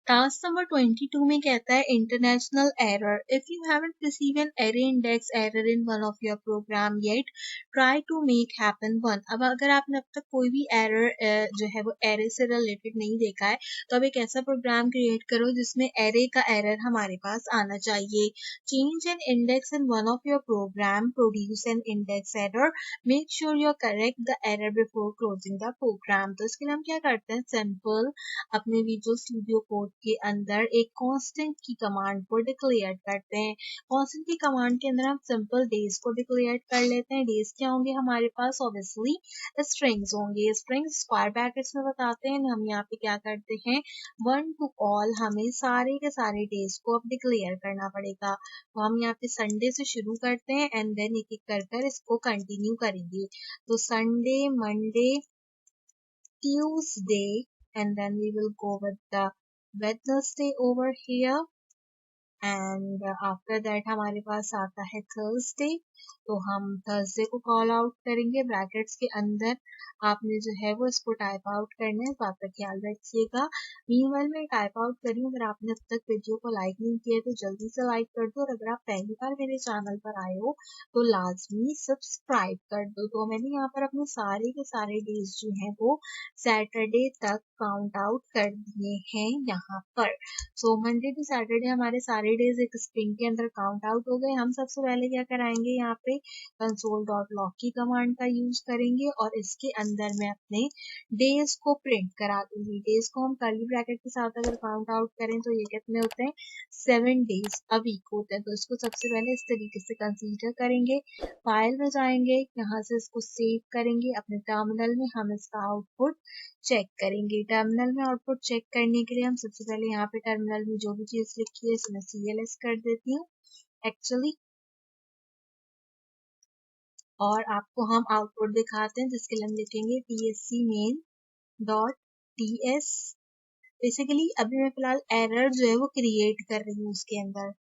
Task number 22 में कहता है international error. If you haven't receive an array index error in one of your program yet, try to make happen one. अब अगर आपने अब तक कोई भी एरर जो है वो एरे से रिलेटेड नहीं देखा है, तो अब एक ऐसा प्रोग्राम क्रिएट करो जिसमें एरे का एरर हमारे पास आना चाहिए। Change an index in one of your program, produce an index error, make sure you correct the error before closing the program. तो इसके लिए हम क्या करते हैं, सिंपल अपने विजुअल स्टूडियो कोड के अंदर एक कांस्टेंट की कमांड को डिक्लेयर करते हैं। कांस्टेंट की कमांड के अंदर हम सिंपल डेज को डिक्लेयर कर लेते हैं। डेज क्या होंगे हमारे पास, ऑब्वियसली स्ट्रिंग्स होंगे। स्ट्रिंग्स स्क्वायर ब्रैकेट्स में बताते हैं। हम यहाँ पे क्या करते हैं, 1 to all, हमें सारे के सारे डेज को अब डिक्लेयर करना पड़ेगा। तो हम यहाँ पे संडे से शुरू करते हैं एंड देन एक एक कर इसको कंटिन्यू करेंगे। तो Sunday, Monday, Tuesday, and then we will go with the Wednesday over here, and after that हमारे पास आता है Thursday। तो हम थर्सडे को कॉल आउट करेंगे ब्रैकेट्स के अंदर। आपने जो है वो इसको टाइप आउट करना है, इस बात का ख्याल रखिएगा। मीनवाइल मैं टाइप आउट कर रही हूँ। अगर आपने अब तक वीडियो को लाइक नहीं किया है तो जल्दी से लाइक कर दो, और अगर आप पहली बार मेरे चैनल पर आए हो तो लाजमी सब्सक्राइब कर दो। तो मैंने यहाँ पर अपने सारे के सारे डेज जो हैं वो सैटरडे तक काउंट आउट कर दिए हैं यहाँ पर। सो मंडे टू सैटरडे हमारे सारे डेज एक स्ट्रिंग के अंदर काउंट आउट हो गए। हम सबसे पहले क्या कराएंगे, यहाँ पे console.log की कमांड का यूज करेंगे और इसके अंदर मैं अपने डेज को प्रिंट करा दूंगी। डेज को हम कर्ली ब्रैकेट के साथ अगर काउंट आउट करें तो ये कितने होते हैं, 7 डेज अ वीक होते हैं। तो इसको सबसे पहले इस तरीके से कंसीडर करेंगे। फाइल में जाएंगे, यहाँ से इसको सेव करेंगे अपने टर्मिनल में। हम इसका आउटपुट चेक करेंगे। टर्मिनल में आउटपुट चेक करने के लिए हम सबसे पहले यहाँ पे टर्मिनल में जो भी चीज लिखी है इसमें CLS कर देती हूँ एक्चुअली, और आपको हम आउटपुट दिखाते हैं जिसके लिए हम लिखेंगे TSC main dot TS। Basically अभी मैं फिलहाल एरर जो है वो क्रिएट कर रही हूँ उसके अंदर।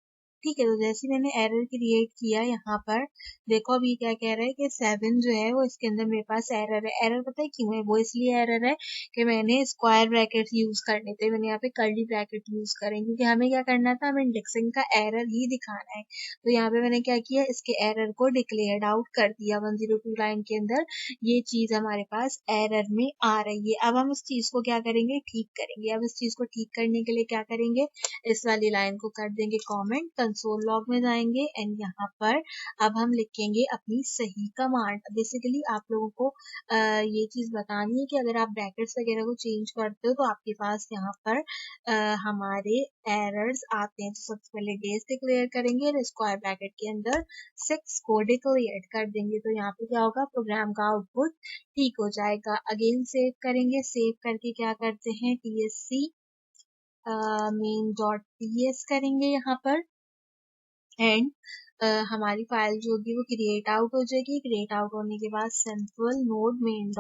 ठीक है, तो जैसे मैंने एरर क्रिएट किया यहाँ पर, देखो अभी क्या कह रहा है कि 7 जो है वो इसके अंदर मेरे पास एरर है। एरर पता है क्यों है, वो इसलिए एरर है कि मैंने स्क्वायर ब्रैकेट यूज करने थे, मैंने यहाँ पे कर्ली ब्रैकेट यूज करें, क्योंकि हमें क्या करना था, हमें इंडेक्सिंग का एरर ही दिखाना है। तो यहाँ पे मैंने क्या किया, इसके एरर को डिक्लेयर्ड आउट कर दिया 102 लाइन के अंदर। ये चीज हमारे पास एरर में आ रही है। अब हम इस चीज को क्या करेंगे, ठीक करेंगे। अब इस चीज को ठीक करने के लिए क्या करेंगे, इस वाली लाइन को कर देंगे कमेंट, कंसोल लॉग में जाएंगे एंड यहाँ पर अब हम लिखेंगे अपनी सही कमांड। बेसिकली आप लोगों को ये चीज बतानी है कि अगर आप ब्रैकेट्स वगैरह को चेंज करते हो तो आपके पास यहाँ पर हमारे एरर्स आते हैं। तो सबसे पहले डेज डिक्लेयर करेंगे और स्क्वायर ब्रैकेट के अंदर 6 को डिक्लेयर कर देंगे। तो यहाँ पे क्या होगा, प्रोग्राम का आउटपुट ठीक हो जाएगा। अगेन सेव करेंगे, सेव करके क्या करते हैं, TSC मेन डॉट ps करेंगे यहाँ पर, एंड हमारी फाइल जो होगी वो क्रिएट आउट हो जाएगी। क्रिएट आउट होने के बाद simple node main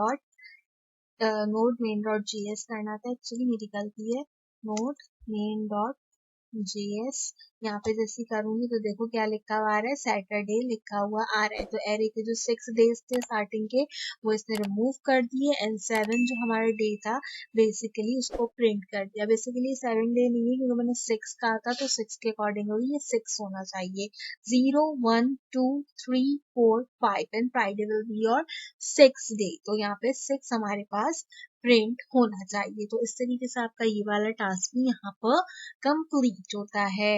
dot js करना था, एक्चुअली मेरी गलती है। नोड मेन डॉट JS यहाँ पे जैसे करूंगी तो देखो क्या लिखा हुआ आ रहा है, सैटरडे लिखा हुआ आ रहा है। तो एरे के जो 6 डेज थे स्टार्टिंग के वो इसने रिमूव कर दिए एंड 7 जो हमारा डे था बेसिकली उसको प्रिंट कर दिया। बेसिकली 7 डे नहीं है क्योंकि मैंने 6 कहा था, तो 6 के अकॉर्डिंगली ये 6 होना चाहिए। 0 1 2 3 4 5 and Friday will be your 6 day. तो यहाँ पे 6 हमारे पास प्रिंट होना चाहिए। तो इस तरीके से आपका ये वाला टास्क भी यहाँ पर कंप्लीट होता है।